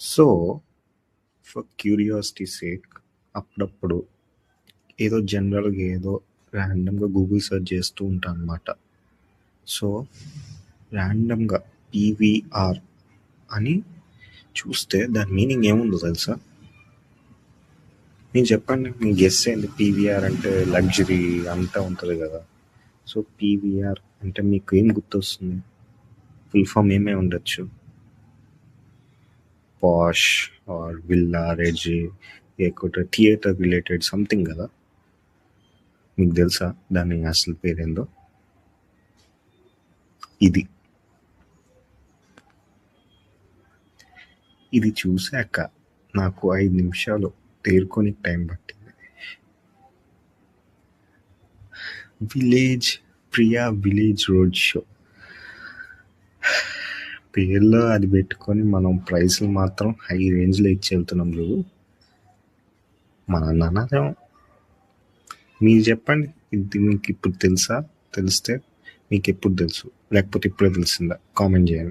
So, for curiosity sake అప్పుడప్పుడు ఏదో జనరల్‌గా ఏదో ర్యాండమ్‌గా గూగుల్ సెర్చ్ చేస్తూ ఉంటా అనమాట. సో, ర్యాండమ్‌గా పీవీఆర్ అని చూస్తే దాని మీనింగ్ ఏముందో తెలుసా? మీరు చెప్పండి. మీ గెస్ ఏంది? పీవీఆర్ అంటే లగ్జరీ అంతా ఉంటది కదా! సో, పీవీఆర్ అంటే మీకు ఏం గుర్తొస్తుంది? ఫుల్ ఫామ్ ఏమై ఉండొచ్చు? పాష్ ఆర్ విల్లా, రెజీ, లేకపోతే థియేటర్ రిలేటెడ్ సంథింగ్ కదా! మీకు తెలుసా దాని అసలు పేరేందో? ఇది చూశాక నాకు 5 నిమిషాలు తేరుకోనికి టైం పట్టింది. విలేజ్ రోడ్ షో పేర్లో అది పెట్టుకొని మనం ప్రైస్లు మాత్రం హై రేంజ్లో ఇచ్చి వెళ్తున్నాం చూడు. మన నాన్నదేమో. మీరు చెప్పండి, ఇది మీకు ఇప్పుడు తెలుసా? తెలిస్తే మీకు ఎప్పుడు తెలుసు, లేకపోతే ఇప్పుడే తెలిసిందా? కామెంట్ చేయండి.